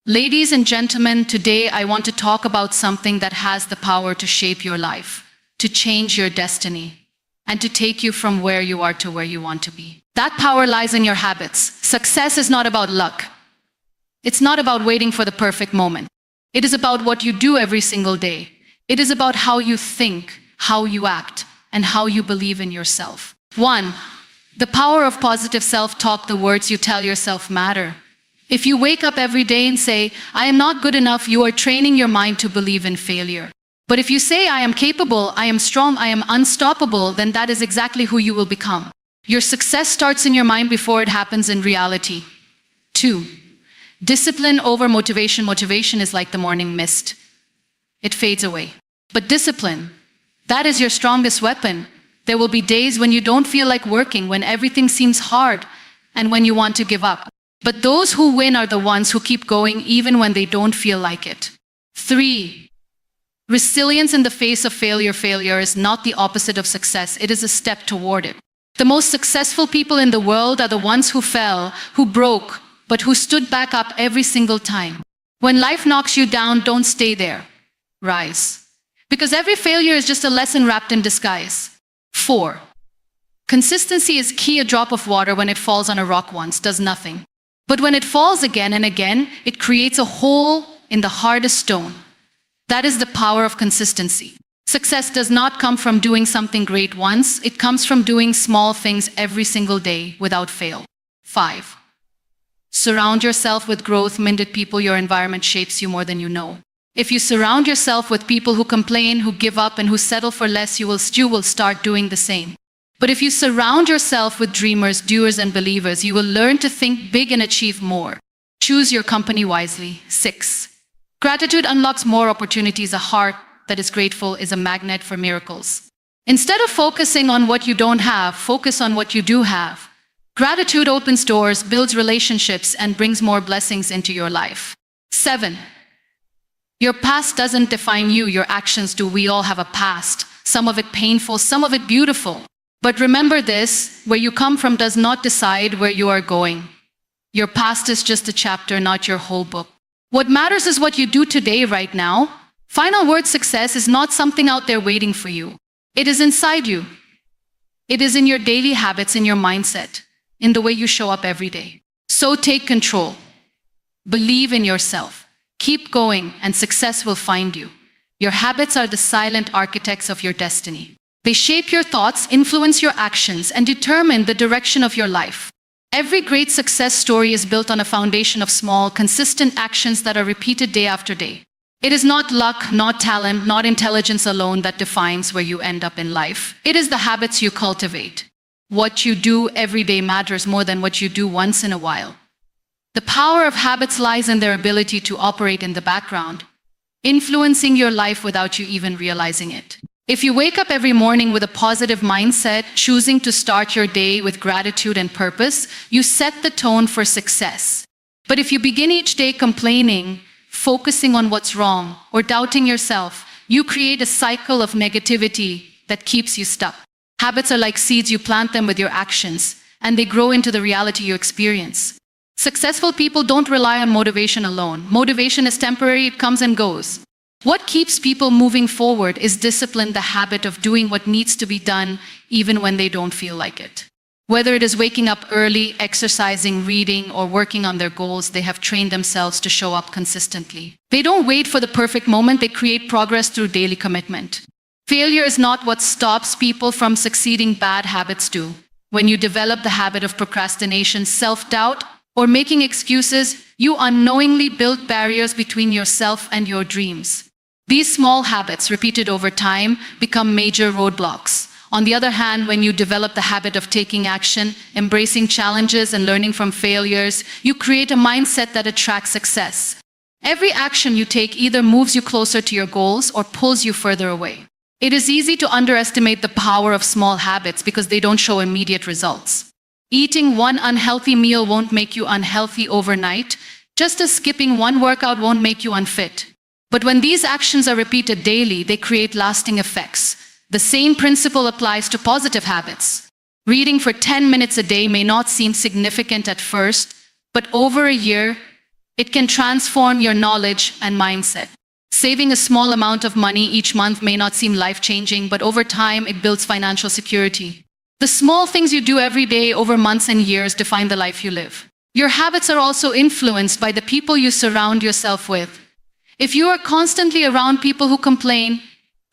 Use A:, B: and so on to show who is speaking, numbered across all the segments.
A: Ladies and gentlemen, today I want to talk about something that has the power to shape your life, to change your destiny, and to take you from where you are to where you want to be. That power lies in your habits. Success is not about luck. It's not about waiting for the perfect moment. It is about what you do every single day. It is about how you think, how you act, and how you believe in yourself. 1. The power of positive self-talk. The words you tell yourself matter. If you wake up every day and say, "I am not good enough," you are training your mind to believe in failure. But if you say, "I am capable, I am strong, I am unstoppable," then that is exactly who you will become. Your success starts in your mind before it happens in reality. 2. Discipline over motivation. Motivation is like the morning mist. It fades away. But discipline, that is your strongest weapon. There will be days when you don't feel like working, when everything seems hard, and when you want to give up. But those who win are the ones who keep going even when they don't feel like it. 3. Resilience in the face of failure. Failure is not the opposite of success. It is a step toward it. The most successful people in the world are the ones who fell, who broke, but who stood back up every single time. When life knocks you down, don't stay there. Rise. Because every failure is just a lesson wrapped in disguise. 4. Consistency is key. A drop of water, when it falls on a rock once, does nothing. But when it falls again and again, it creates a hole in the hardest stone. That is the power of consistency. Success does not come from doing something great once. It comes from doing small things every single day without fail. 5. Surround yourself with growth-minded people. Your environment shapes you more than you know. If you surround yourself with people who complain, who give up, and who settle for less, you will start doing the same. But if you surround yourself with dreamers, doers, and believers, you will learn to think big and achieve more. Choose your company wisely. 6. Gratitude unlocks more opportunities. A heart that is grateful is a magnet for miracles. Instead of focusing on what you don't have, focus on what you do have. Gratitude opens doors, builds relationships, and brings more blessings into your life. 7. Your past doesn't define you, your actions do. We all have a past, some of it painful, some of it beautiful. But remember this, where you come from does not decide where you are going. Your past is just a chapter, not your whole book. What matters is what you do today, right now. Final word: success is not something out there waiting for you. It is inside you. It is in your daily habits, in your mindset, in the way you show up every day. So take control. Believe in yourself. Keep going, and success will find you. Your habits are the silent architects of your destiny. They shape your thoughts, influence your actions, and determine the direction of your life. Every great success story is built on a foundation of small, consistent actions that are repeated day after day. It is not luck, not talent, not intelligence alone that defines where you end up in life. It is the habits you cultivate. What you do every day matters more than what you do once in a while. The power of habits lies in their ability to operate in the background, influencing your life without you even realizing it. If you wake up every morning with a positive mindset, choosing to start your day with gratitude and purpose, you set the tone for success. But if you begin each day complaining, focusing on what's wrong, or doubting yourself, you create a cycle of negativity that keeps you stuck. Habits are like seeds. You plant them with your actions, and they grow into the reality you experience. Successful people don't rely on motivation alone. Motivation is temporary, it comes and goes. What keeps people moving forward is discipline, the habit of doing what needs to be done even when they don't feel like it. Whether it is waking up early, exercising, reading, or working on their goals, they have trained themselves to show up consistently. They don't wait for the perfect moment, they create progress through daily commitment. Failure is not what stops people from succeeding, bad habits do. When you develop the habit of procrastination, self-doubt, or making excuses, you unknowingly build barriers between yourself and your dreams. These small habits, repeated over time, become major roadblocks. On the other hand, when you develop the habit of taking action, embracing challenges, and learning from failures, you create a mindset that attracts success. Every action you take either moves you closer to your goals or pulls you further away. It is easy to underestimate the power of small habits because they don't show immediate results. Eating one unhealthy meal won't make you unhealthy overnight, just as skipping one workout won't make you unfit. But when these actions are repeated daily, they create lasting effects. The same principle applies to positive habits. Reading for 10 minutes a day may not seem significant at first, but over a year, It can transform your knowledge and mindset. Saving a small amount of money each month may not seem life-changing, but over time it builds financial security. The small things you do every day over months and years define the life you live. Your habits are also influenced by the people you surround yourself with. If you are constantly around people who complain,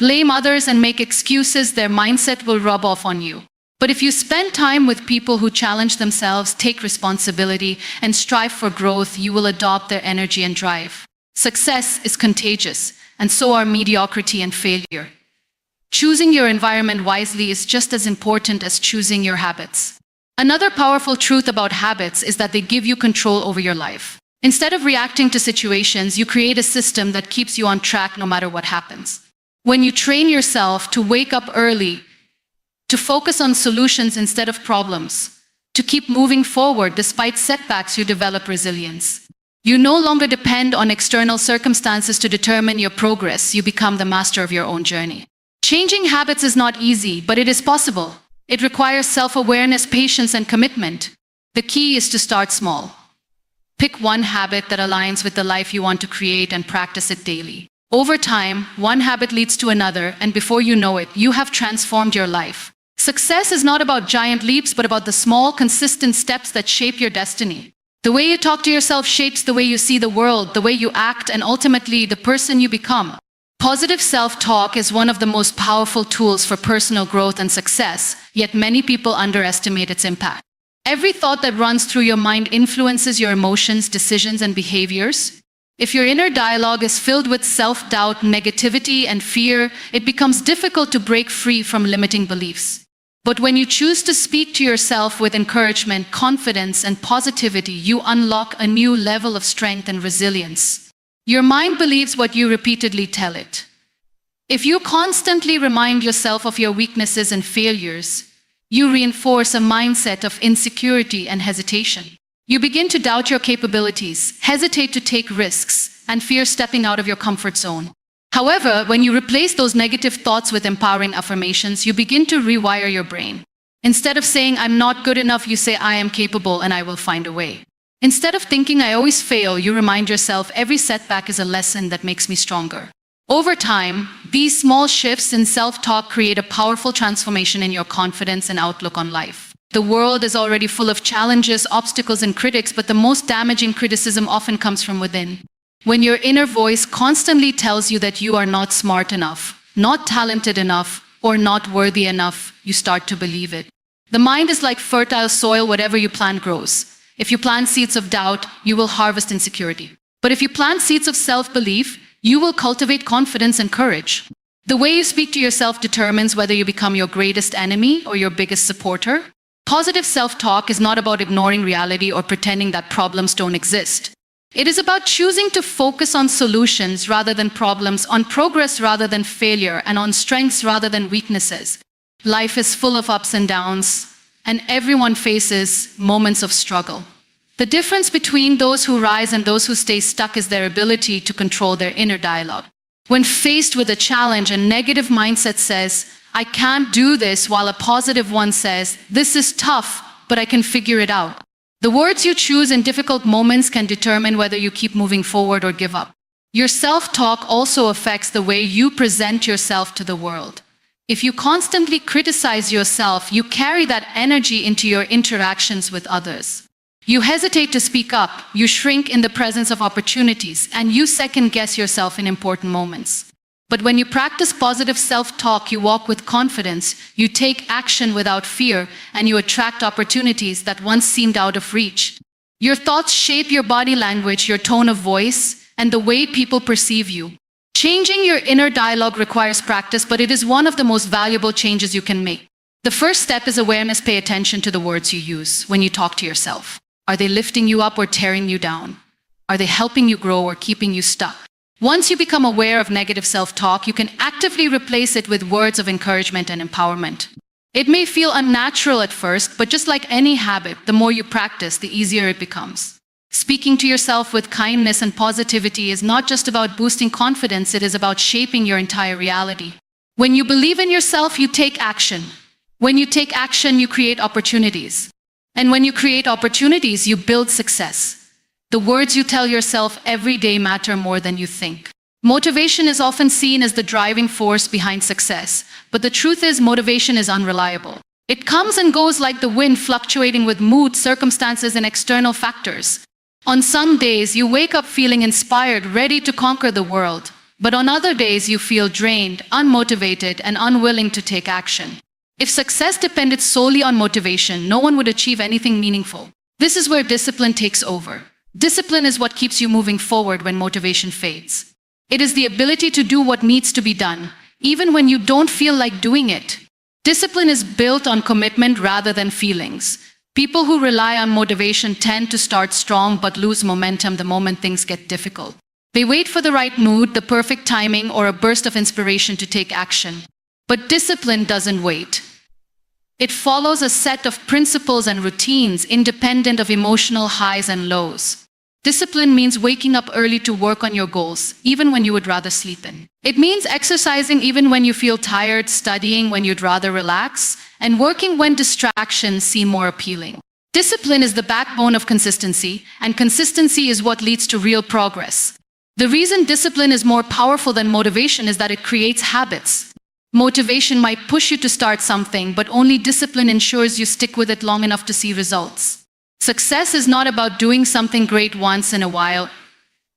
A: blame others, and make excuses, their mindset will rub off on you. But if you spend time with people who challenge themselves, take responsibility, and strive for growth, you will adopt their energy and drive. Success is contagious, and so are mediocrity and failure. Choosing your environment wisely is just as important as choosing your habits. Another powerful truth about habits is that they give you control over your life. Instead of reacting to situations, you create a system that keeps you on track no matter what happens. When you train yourself to wake up early, to focus on solutions instead of problems, to keep moving forward despite setbacks, you develop resilience. You no longer depend on external circumstances to determine your progress. You become the master of your own journey. Changing habits is not easy, but it is possible. It requires self-awareness, patience, and commitment. The key is to start small. Pick one habit that aligns with the life you want to create and practice it daily. Over time, one habit leads to another, and before you know it, you have transformed your life. Success is not about giant leaps, but about the small, consistent steps that shape your destiny. The way you talk to yourself shapes the way you see the world, the way you act, and ultimately the person you become. Positive self-talk is one of the most powerful tools for personal growth and success, yet many people underestimate its impact. Every thought that runs through your mind influences your emotions, decisions, and behaviors. If your inner dialogue is filled with self-doubt, negativity, and fear, it becomes difficult to break free from limiting beliefs. But when you choose to speak to yourself with encouragement, confidence, and positivity, you unlock a new level of strength and resilience. Your mind believes what you repeatedly tell it. If you constantly remind yourself of your weaknesses and failures, you reinforce a mindset of insecurity and hesitation. You begin to doubt your capabilities, hesitate to take risks, and fear stepping out of your comfort zone. However, when you replace those negative thoughts with empowering affirmations, you begin to rewire your brain. Instead of saying, "I'm not good enough," you say, "I am capable and I will find a way." Instead of thinking, "I always fail," you remind yourself, "Every setback is a lesson that makes me stronger." Over time, these small shifts in self-talk create a powerful transformation in your confidence and outlook on life. The world is already full of challenges, obstacles, and critics, but the most damaging criticism often comes from within. When your inner voice constantly tells you that you are not smart enough, not talented enough, or not worthy enough, you start to believe it. The mind is like fertile soil. Whatever you plant grows. If you plant seeds of doubt, you will harvest insecurity. But if you plant seeds of self-belief, you will cultivate confidence and courage. The way you speak to yourself determines whether you become your greatest enemy or your biggest supporter. Positive self-talk is not about ignoring reality or pretending that problems don't exist. It is about choosing to focus on solutions rather than problems, on progress rather than failure, and on strengths rather than weaknesses. Life is full of ups and downs, and everyone faces moments of struggle. The difference between those who rise and those who stay stuck is their ability to control their inner dialogue. When faced with a challenge, a negative mindset says, "I can't do this," while a positive one says, "This is tough, but I can figure it out." The words you choose in difficult moments can determine whether you keep moving forward or give up. Your self-talk also affects the way you present yourself to the world. If you constantly criticize yourself, you carry that energy into your interactions with others. You hesitate to speak up, you shrink in the presence of opportunities, and you second-guess yourself in important moments. But when you practice positive self-talk, you walk with confidence, you take action without fear, and you attract opportunities that once seemed out of reach. Your thoughts shape your body language, your tone of voice, and the way people perceive you. Changing your inner dialogue requires practice, but it is one of the most valuable changes you can make. The first step is awareness. Pay attention to the words you use when you talk to yourself. Are they lifting you up or tearing you down? Are they helping you grow or keeping you stuck? Once you become aware of negative self-talk, you can actively replace it with words of encouragement and empowerment. It may feel unnatural at first, but just like any habit, the more you practice, the easier it becomes. Speaking to yourself with kindness and positivity is not just about boosting confidence, it is about shaping your entire reality. When you believe in yourself, you take action. When you take action, you create opportunities. And when you create opportunities, you build success. The words you tell yourself every day matter more than you think. Motivation is often seen as the driving force behind success, but the truth is motivation is unreliable. It comes and goes like the wind, fluctuating with mood, circumstances, and external factors. On some days, you wake up feeling inspired, ready to conquer the world. But on other days, you feel drained, unmotivated, and unwilling to take action. If success depended solely on motivation, no one would achieve anything meaningful. This is where discipline takes over. Discipline is what keeps you moving forward when motivation fades. It is the ability to do what needs to be done, even when you don't feel like doing it. Discipline is built on commitment rather than feelings. People who rely on motivation tend to start strong but lose momentum the moment things get difficult. They wait for the right mood, the perfect timing, or a burst of inspiration to take action. But discipline doesn't wait. It follows a set of principles and routines independent of emotional highs and lows. Discipline means waking up early to work on your goals, even when you would rather sleep in. It means exercising even when you feel tired, studying when you'd rather relax, and working when distractions seem more appealing. Discipline is the backbone of consistency, and consistency is what leads to real progress. The reason discipline is more powerful than motivation is that it creates habits. Motivation might push you to start something, but only discipline ensures you stick with it long enough to see results. Success is not about doing something great once in a while.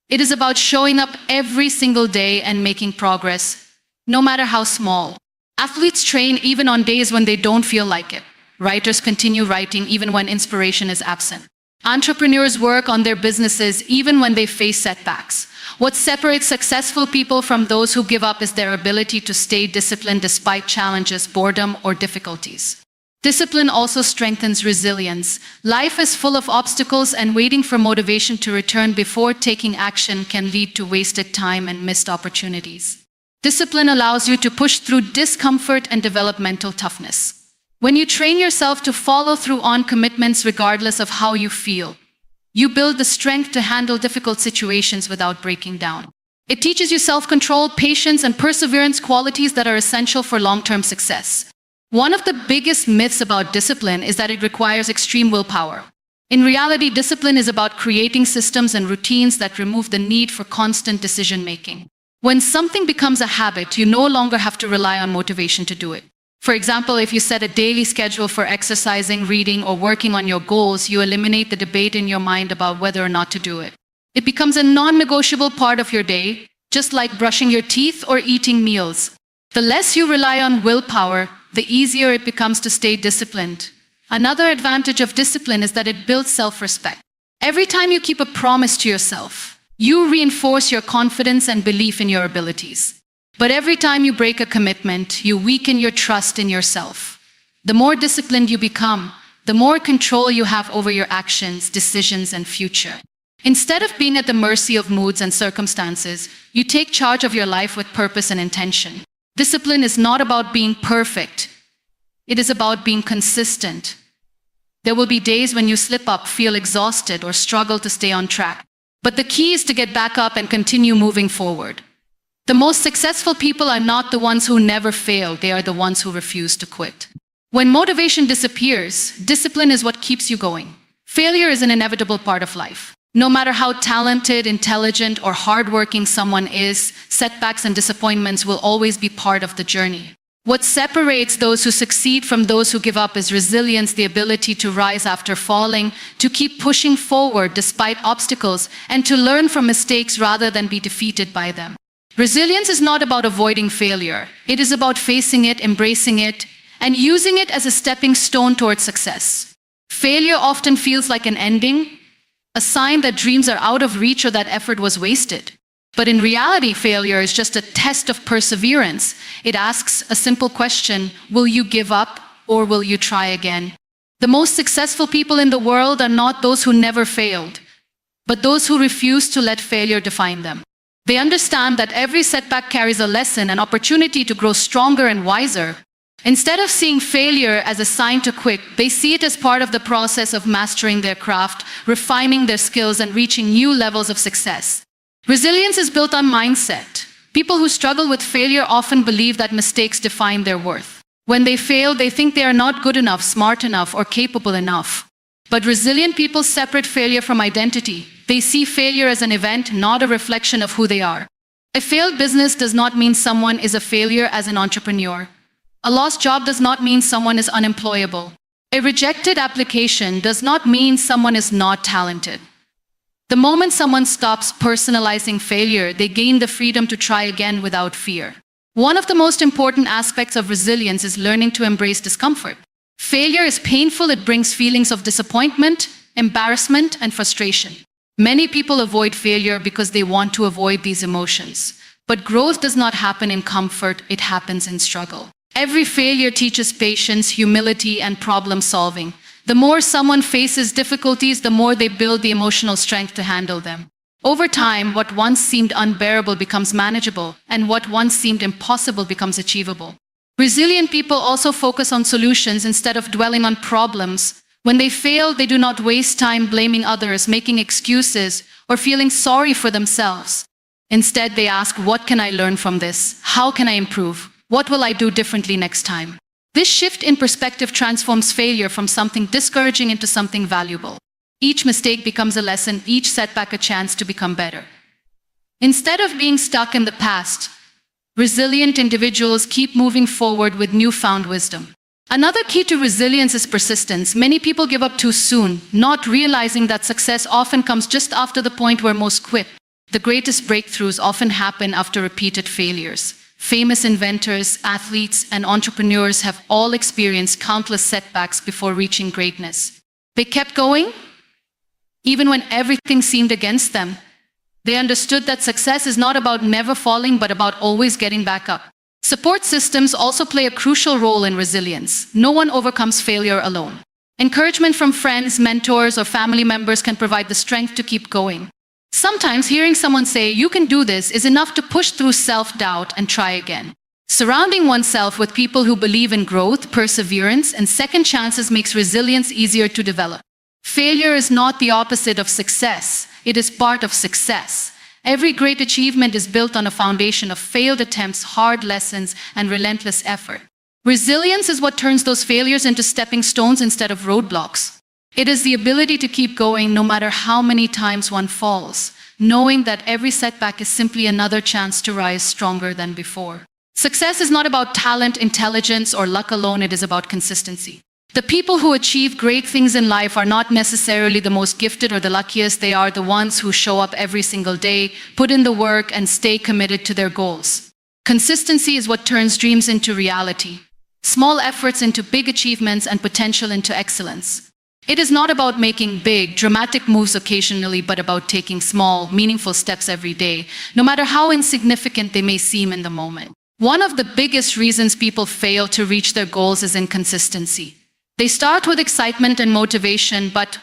A: It is about showing up every single day and making progress, no matter how small. Athletes train even on days when they don't feel like it. Writers continue writing even when inspiration is absent. Entrepreneurs work on their businesses even when they face setbacks. What separates successful people from those who give up is their ability to stay disciplined despite challenges, boredom, or difficulties. Discipline also strengthens resilience. Life is full of obstacles, and waiting for motivation to return before taking action can lead to wasted time and missed opportunities. Discipline allows you to push through discomfort and develop mental toughness. When you train yourself to follow through on commitments regardless of how you feel, you build the strength to handle difficult situations without breaking down. It teaches you self-control, patience, and perseverance, qualities that are essential for long-term success. One of the biggest myths about discipline is that it requires extreme willpower. In reality, discipline is about creating systems and routines that remove the need for constant decision-making. When something becomes a habit, you no longer have to rely on motivation to do it. For example, if you set a daily schedule for exercising, reading, or working on your goals, you eliminate the debate in your mind about whether or not to do it. It becomes a non-negotiable part of your day, just like brushing your teeth or eating meals. The less you rely on willpower, the easier it becomes to stay disciplined. Another advantage of discipline is that it builds self-respect. Every time you keep a promise to yourself, you reinforce your confidence and belief in your abilities. But every time you break a commitment, you weaken your trust in yourself. The more disciplined you become, the more control you have over your actions, decisions, and future. Instead of being at the mercy of moods and circumstances, you take charge of your life with purpose and intention. Discipline is not about being perfect. It is about being consistent. There will be days when you slip up, feel exhausted, or struggle to stay on track. But the key is to get back up and continue moving forward. The most successful people are not the ones who never fail, they are the ones who refuse to quit. When motivation disappears, discipline is what keeps you going. Failure is an inevitable part of life. No matter how talented, intelligent, or hardworking someone is, setbacks and disappointments will always be part of the journey. What separates those who succeed from those who give up is resilience, the ability to rise after falling, to keep pushing forward despite obstacles, and to learn from mistakes rather than be defeated by them. Resilience is not about avoiding failure. It is about facing it, embracing it, and using it as a stepping stone towards success. Failure often feels like an ending, a sign that dreams are out of reach or that effort was wasted. But in reality, failure is just a test of perseverance. It asks a simple question: will you give up or will you try again? The most successful people in the world are not those who never failed, but those who refuse to let failure define them. They understand that every setback carries a lesson, an opportunity to grow stronger and wiser. Instead of seeing failure as a sign to quit, they see it as part of the process of mastering their craft, refining their skills, and reaching new levels of success. Resilience is built on mindset. People who struggle with failure often believe that mistakes define their worth. When they fail, they think they are not good enough, smart enough, or capable enough. But resilient people separate failure from identity. They see failure as an event, not a reflection of who they are. A failed business does not mean someone is a failure as an entrepreneur. A lost job does not mean someone is unemployable. A rejected application does not mean someone is not talented. The moment someone stops personalizing failure, they gain the freedom to try again without fear. One of the most important aspects of resilience is learning to embrace discomfort. Failure is painful. It brings feelings of disappointment, embarrassment, and frustration. Many people avoid failure because they want to avoid these emotions. But growth does not happen in comfort, it happens in struggle. Every failure teaches patience, humility, and problem solving. The more someone faces difficulties, the more they build the emotional strength to handle them. Over time, what once seemed unbearable becomes manageable, and what once seemed impossible becomes achievable. Resilient people also focus on solutions instead of dwelling on problems. When they fail, they do not waste time blaming others, making excuses, or feeling sorry for themselves. Instead, they ask, what can I learn from this? How can I improve? What will I do differently next time? This shift in perspective transforms failure from something discouraging into something valuable. Each mistake becomes a lesson, each setback a chance to become better. Instead of being stuck in the past, resilient individuals keep moving forward with newfound wisdom. Another key to resilience is persistence. Many people give up too soon, not realizing that success often comes just after the point where most quit. The greatest breakthroughs often happen after repeated failures. Famous inventors, athletes, and entrepreneurs have all experienced countless setbacks before reaching greatness. They kept going, even when everything seemed against them. They understood that success is not about never falling, but about always getting back up. Support systems also play a crucial role in resilience. No one overcomes failure alone. Encouragement from friends, mentors, or family members can provide the strength to keep going. Sometimes hearing someone say, "You can do this," is enough to push through self-doubt and try again. Surrounding oneself with people who believe in growth, perseverance, and second chances makes resilience easier to develop. Failure is not the opposite of success. It is part of success. Every great achievement is built on a foundation of failed attempts, hard lessons, and relentless effort. Resilience is what turns those failures into stepping stones instead of roadblocks. It is the ability to keep going no matter how many times one falls, knowing that every setback is simply another chance to rise stronger than before. Success is not about talent, intelligence, or luck alone. It is about consistency. The people who achieve great things in life are not necessarily the most gifted or the luckiest. They are the ones who show up every single day, put in the work, and stay committed to their goals. Consistency is what turns dreams into reality, small efforts into big achievements, and potential into excellence. It is not about making big, dramatic moves occasionally, but about taking small, meaningful steps every day, no matter how insignificant they may seem in the moment. One of the biggest reasons people fail to reach their goals is inconsistency. They start with excitement and motivation, but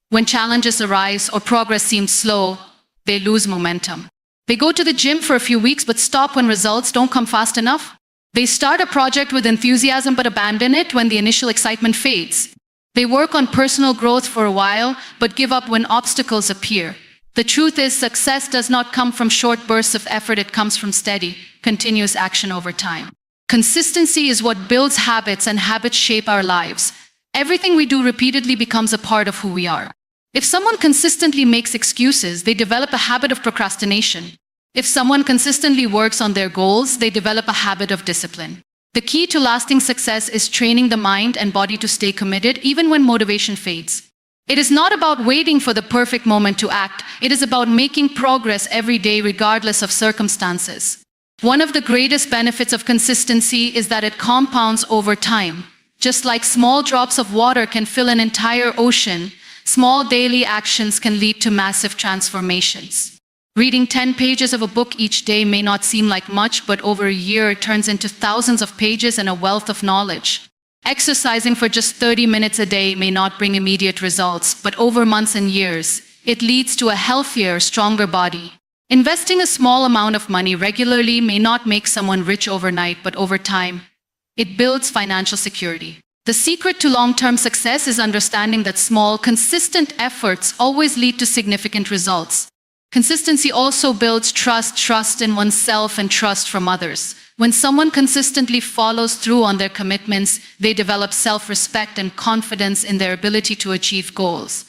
A: when challenges arise or progress seems slow, they lose momentum. They go to the gym for a few weeks but stop when results don't come fast enough. They start a project with enthusiasm but abandon it when the initial excitement fades. They work on personal growth for a while but give up when obstacles appear. The truth is, success does not come from short bursts of effort. It comes from steady, continuous action over time. Consistency is what builds habits, and habits shape our lives. Everything we do repeatedly becomes a part of who we are. If someone consistently makes excuses, they develop a habit of procrastination. If someone consistently works on their goals, they develop a habit of discipline. The key to lasting success is training the mind and body to stay committed even when motivation fades. It is not about waiting for the perfect moment to act. It is about making progress every day regardless of circumstances. One of the greatest benefits of consistency is that it compounds over time. Just like small drops of water can fill an entire ocean, small daily actions can lead to massive transformations. Reading 10 pages of a book each day may not seem like much, but over a year it turns into thousands of pages and a wealth of knowledge. Exercising for just 30 minutes a day may not bring immediate results, but over months and years, it leads to a healthier, stronger body. Investing a small amount of money regularly may not make someone rich overnight, but over time, it builds financial security. The secret to long-term success is understanding that small, consistent efforts always lead to significant results. Consistency also builds trust in oneself and trust from others. When someone consistently follows through on their commitments, they develop self-respect and confidence in their ability to achieve goals.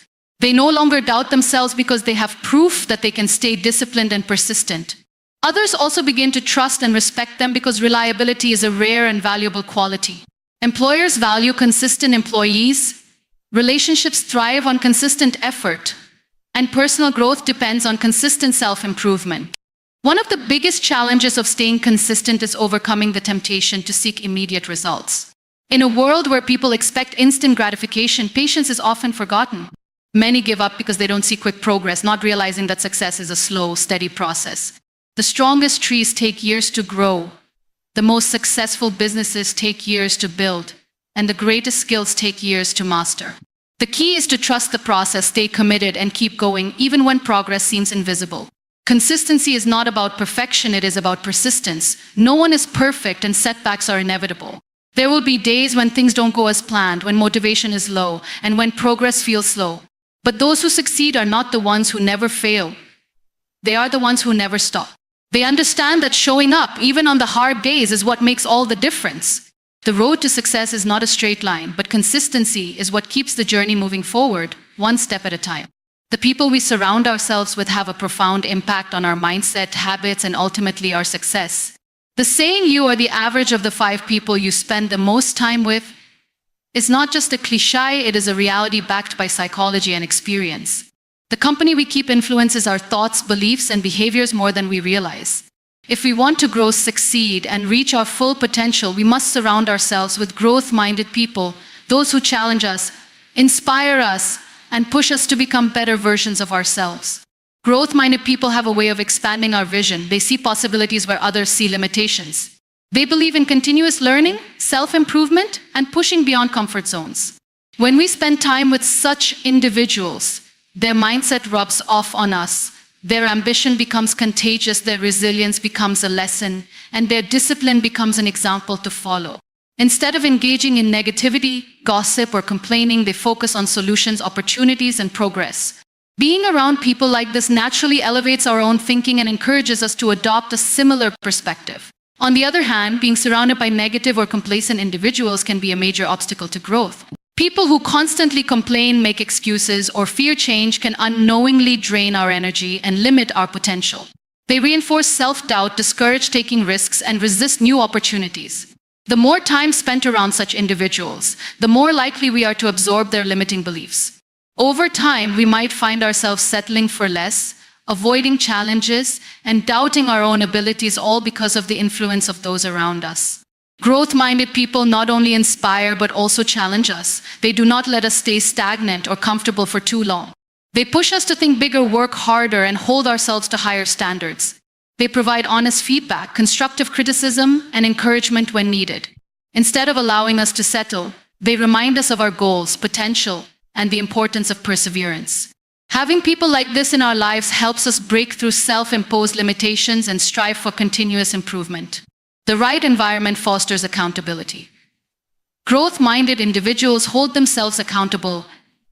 A: They no longer doubt themselves because they have proof that they can stay disciplined and persistent. Others also begin to trust and respect them because reliability is a rare and valuable quality. Employers value consistent employees, relationships thrive on consistent effort, and personal growth depends on consistent self-improvement. One of the biggest challenges of staying consistent is overcoming the temptation to seek immediate results. In a world where people expect instant gratification, patience is often forgotten. Many give up because they don't see quick progress, not realizing that success is a slow, steady process. The strongest trees take years to grow. The most successful businesses take years to build, and the greatest skills take years to master. The key is to trust the process, stay committed, and keep going even when progress seems invisible. Consistency is not about perfection, it is about persistence. No one is perfect and setbacks are inevitable. There will be days when things don't go as planned, when motivation is low, and when progress feels slow. But those who succeed are not the ones who never fail. They are the ones who never stop. They understand that showing up, even on the hard days, is what makes all the difference. The road to success is not a straight line, but consistency is what keeps the journey moving forward, one step at a time. The people we surround ourselves with have a profound impact on our mindset, habits, and ultimately our success. The saying, "You are the average of the 5 people you spend the most time with," is not just a cliché, it is a reality backed by psychology and experience. The company we keep influences our thoughts, beliefs, and behaviors more than we realize. If we want to grow, succeed, and reach our full potential, we must surround ourselves with growth-minded people, those who challenge us, inspire us, and push us to become better versions of ourselves. Growth-minded people have a way of expanding our vision. They see possibilities where others see limitations. They believe in continuous learning, self-improvement, and pushing beyond comfort zones. When we spend time with such individuals, their mindset rubs off on us. Their ambition becomes contagious, their resilience becomes a lesson, and their discipline becomes an example to follow. Instead of engaging in negativity, gossip, or complaining, they focus on solutions, opportunities, and progress. Being around people like this naturally elevates our own thinking and encourages us to adopt a similar perspective. On the other hand, being surrounded by negative or complacent individuals can be a major obstacle to growth. People who constantly complain, make excuses, or fear change can unknowingly drain our energy and limit our potential. They reinforce self-doubt, discourage taking risks, and resist new opportunities. The more time spent around such individuals, the more likely we are to absorb their limiting beliefs. Over time, we might find ourselves settling for less, avoiding challenges, and doubting our own abilities, all because of the influence of those around us. Growth-minded people not only inspire but also challenge us. They do not let us stay stagnant or comfortable for too long. They push us to think bigger, work harder, and hold ourselves to higher standards. They provide honest feedback, constructive criticism, and encouragement when needed. Instead of allowing us to settle, they remind us of our goals, potential, and the importance of perseverance. Having people like this in our lives helps us break through self-imposed limitations and strive for continuous improvement. The right environment fosters accountability. Growth-minded individuals hold themselves accountable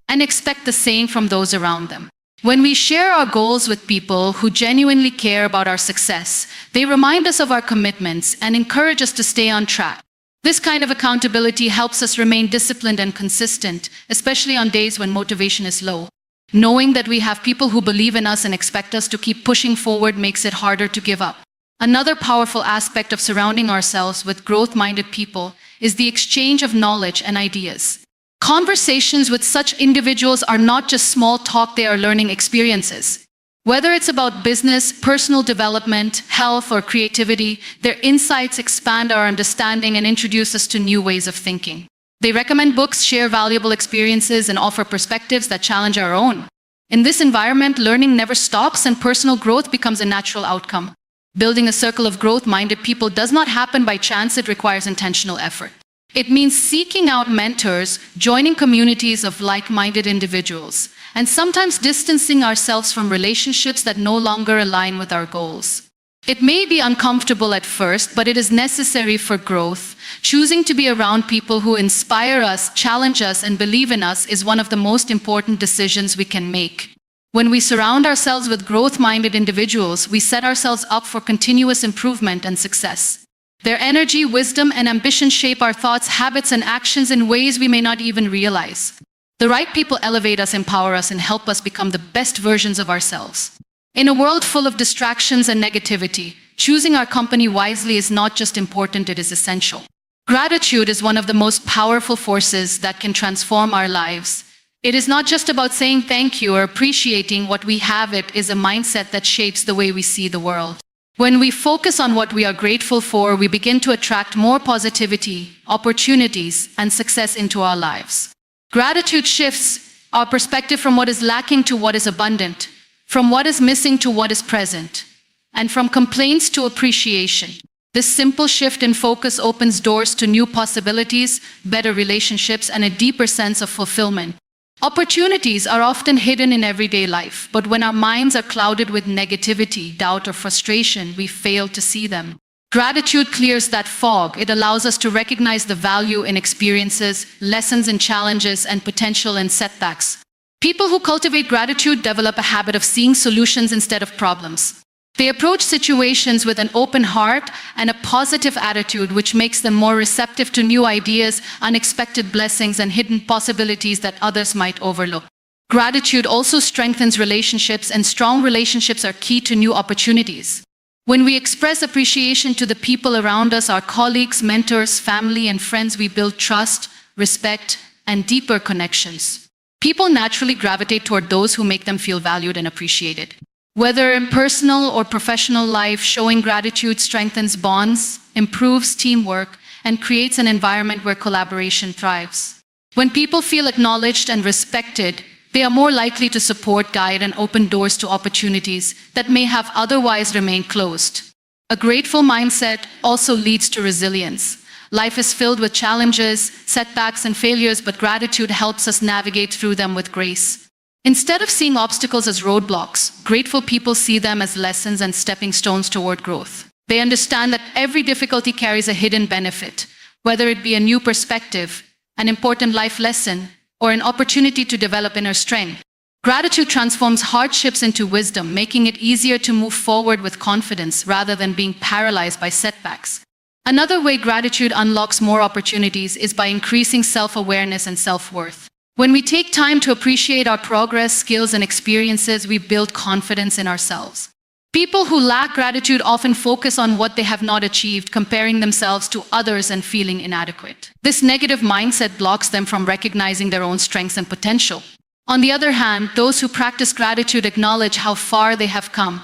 A: and expect the same from those around them. When we share our goals with people who genuinely care about our success, they remind us of our commitments and encourage us to stay on track. This kind of accountability helps us remain disciplined and consistent, especially on days when motivation is low. Knowing that we have people who believe in us and expect us to keep pushing forward makes it harder to give up. Another powerful aspect of surrounding ourselves with growth-minded people is the exchange of knowledge and ideas. Conversations with such individuals are not just small talk, they are learning experiences. Whether it's about business, personal development, health, or creativity, their insights expand our understanding and introduce us to new ways of thinking. They recommend books, share valuable experiences, and offer perspectives that challenge our own. In this environment, learning never stops and personal growth becomes a natural outcome. Building a circle of growth-minded people does not happen by chance, it requires intentional effort. It means seeking out mentors, joining communities of like-minded individuals, and sometimes distancing ourselves from relationships that no longer align with our goals. It may be uncomfortable at first, but it is necessary for growth. Choosing to be around people who inspire us, challenge us, and believe in us is one of the most important decisions we can make. When we surround ourselves with growth-minded individuals, we set ourselves up for continuous improvement and success. Their energy, wisdom, and ambition shape our thoughts, habits, and actions in ways we may not even realize. The right people elevate us, empower us, and help us become the best versions of ourselves. In a world full of distractions and negativity, choosing our company wisely is not just important, it is essential. Gratitude is one of the most powerful forces that can transform our lives. It is not just about saying thank you or appreciating what we have, it is a mindset that shapes the way we see the world. When we focus on what we are grateful for, we begin to attract more positivity, opportunities, and success into our lives. Gratitude shifts our perspective from what is lacking to what is abundant, from what is missing to what is present, and from complaints to appreciation. This simple shift in focus opens doors to new possibilities, better relationships, and a deeper sense of fulfillment. Opportunities are often hidden in everyday life, but when our minds are clouded with negativity, doubt, or frustration, we fail to see them. Gratitude clears that fog. It allows us to recognize the value in experiences, lessons in challenges, and potential in setbacks. People who cultivate gratitude develop a habit of seeing solutions instead of problems. They approach situations with an open heart and a positive attitude, which makes them more receptive to new ideas, unexpected blessings, and hidden possibilities that others might overlook. Gratitude also strengthens relationships, and strong relationships are key to new opportunities. When we express appreciation to the people around us, our colleagues, mentors, family, and friends, we build trust, respect, and deeper connections. People naturally gravitate toward those who make them feel valued and appreciated. Whether in personal or professional life, showing gratitude strengthens bonds, improves teamwork, and creates an environment where collaboration thrives. When people feel acknowledged and respected, they are more likely to support, guide, and open doors to opportunities that may have otherwise remained closed. A grateful mindset also leads to resilience. Life is filled with challenges, setbacks, and failures, but gratitude helps us navigate through them with grace. Instead of seeing obstacles as roadblocks, grateful people see them as lessons and stepping stones toward growth. They understand that every difficulty carries a hidden benefit, whether it be a new perspective, an important life lesson, or an opportunity to develop inner strength. Gratitude transforms hardships into wisdom, making it easier to move forward with confidence rather than being paralyzed by setbacks. Another way gratitude unlocks more opportunities is by increasing self-awareness and self-worth. When we take time to appreciate our progress, skills, and experiences, we build confidence in ourselves. People who lack gratitude often focus on what they have not achieved, comparing themselves to others and feeling inadequate. This negative mindset blocks them from recognizing their own strengths and potential. On the other hand, those who practice gratitude acknowledge how far they have come,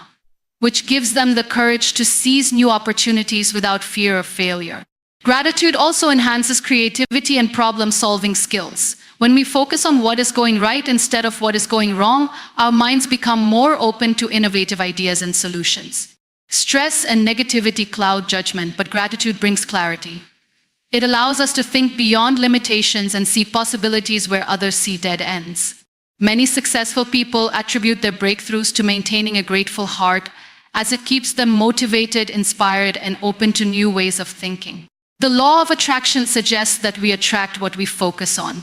A: which gives them the courage to seize new opportunities without fear of failure. Gratitude also enhances creativity and problem-solving skills. When we focus on what is going right instead of what is going wrong, our minds become more open to innovative ideas and solutions. Stress and negativity cloud judgment, but gratitude brings clarity. It allows us to think beyond limitations and see possibilities where others see dead ends. Many successful people attribute their breakthroughs to maintaining a grateful heart, as it keeps them motivated, inspired, and open to new ways of thinking. The law of attraction suggests that we attract what we focus on.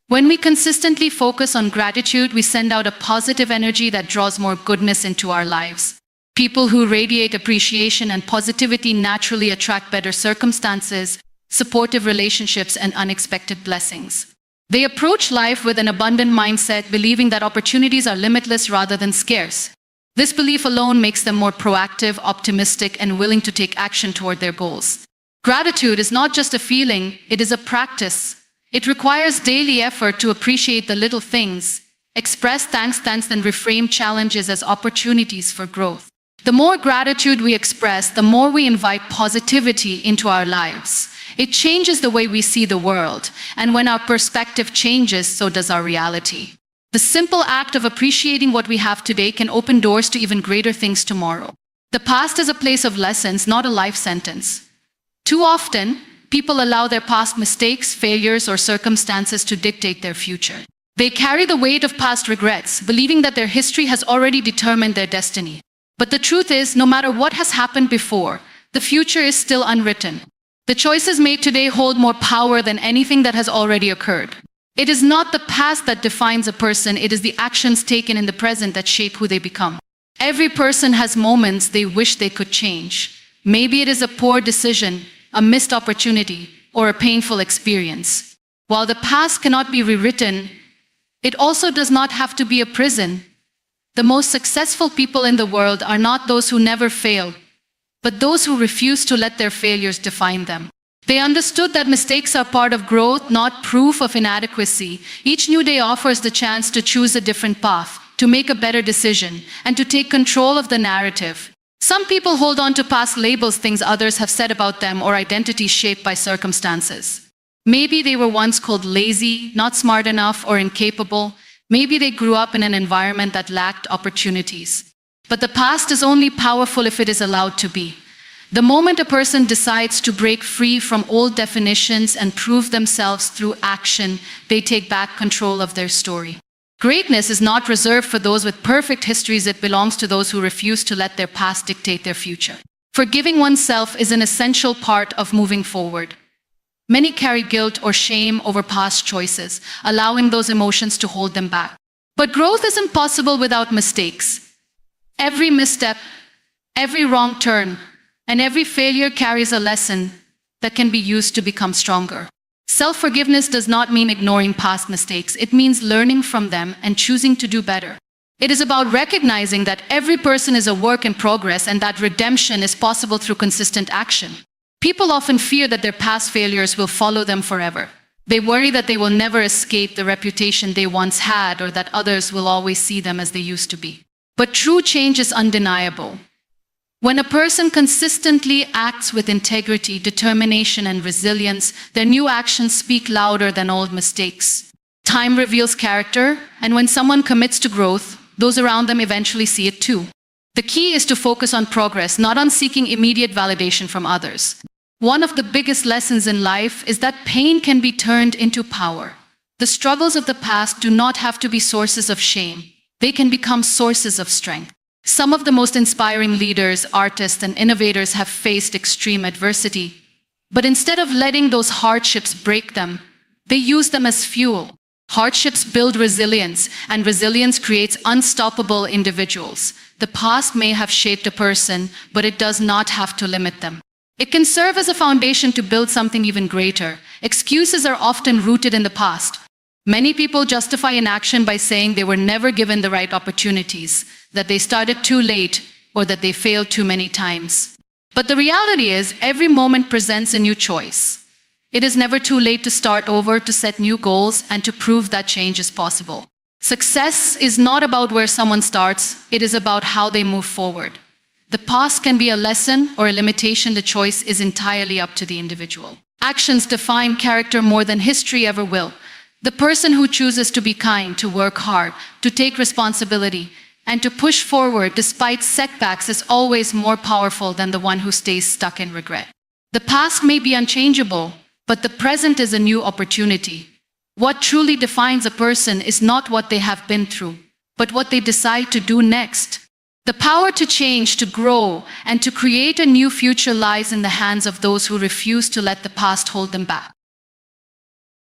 A: When we consistently focus on gratitude, we send out a positive energy that draws more goodness into our lives. People who radiate appreciation and positivity naturally attract better circumstances, supportive relationships, and unexpected blessings. They approach life with an abundant mindset, believing that opportunities are limitless rather than scarce. This belief alone makes them more proactive, optimistic, and willing to take action toward their goals. Gratitude is not just a feeling, it is a practice. It requires daily effort to appreciate the little things, express thanks, and reframe challenges as opportunities for growth. The more gratitude we express, the more we invite positivity into our lives. It changes the way we see the world, and when our perspective changes, so does our reality. The simple act of appreciating what we have today can open doors to even greater things tomorrow. The past is a place of lessons, not a life sentence. Too often, people allow their past mistakes, failures, or circumstances to dictate their future. They carry the weight of past regrets, believing that their history has already determined their destiny. But the truth is, no matter what has happened before, the future is still unwritten. The choices made today hold more power than anything that has already occurred. It is not the past that defines a person, it is the actions taken in the present that shape who they become. Every person has moments they wish they could change. Maybe it is a poor decision, a missed opportunity, or a painful experience. While the past cannot be rewritten, It also does not have to be a prison. The most successful people in the world are not those who never failed, but those who refuse to let their failures define them. They understood that mistakes are part of growth, not proof of inadequacy. Each new day offers the chance to choose a different path, to make a better decision, and to take control of the narrative. Some people hold on to past labels, things others have said about them, or identities shaped by circumstances. Maybe they were once called lazy, not smart enough, or incapable. Maybe they grew up in an environment that lacked opportunities. But the past is only powerful if it is allowed to be. The moment a person decides to break free from old definitions and prove themselves through action, they take back control of their story. Greatness is not reserved for those with perfect histories, it belongs to those who refuse to let their past dictate their future. Forgiving oneself is an essential part of moving forward. Many carry guilt or shame over past choices, allowing those emotions to hold them back. But growth is impossible without mistakes. Every misstep, every wrong turn, and every failure carries a lesson that can be used to become stronger. Self-forgiveness does not mean ignoring past mistakes. It means learning from them and choosing to do better. It is about recognizing that every person is a work in progress and that redemption is possible through consistent action. People often fear that their past failures will follow them forever. They worry that they will never escape the reputation they once had, or that others will always see them as they used to be. But true change is undeniable. When a person consistently acts with integrity, determination, and resilience, their new actions speak louder than old mistakes. Time reveals character, and when someone commits to growth, those around them eventually see it too. The key is to focus on progress, not on seeking immediate validation from others. One of the biggest lessons in life is that pain can be turned into power. The struggles of the past do not have to be sources of shame. They can become sources of strength. Some of the most inspiring leaders, artists, and innovators have faced extreme adversity, but instead of letting those hardships break them, they use them as fuel. Hardships build resilience, and resilience creates unstoppable individuals. The past may have shaped a person, but it does not have to limit them. It can serve as a foundation to build something even greater. Excuses are often rooted in the past. Many people justify inaction by saying they were never given the right opportunities, that they started too late, or that they failed too many times. But the reality is, every moment presents a new choice. It is never too late to start over, to set new goals, and to prove that change is possible. Success is not about where someone starts, it is about how they move forward. The past can be a lesson or a limitation. The choice is entirely up to the individual. Actions define character more than history ever will. The person who chooses to be kind, to work hard, to take responsibility, and to push forward despite setbacks is always more powerful than the one who stays stuck in regret. The past may be unchangeable, but the present is a new opportunity. What truly defines a person is not what they have been through, but what they decide to do next. The power to change, to grow, and to create a new future lies in the hands of those who refuse to let the past hold them back.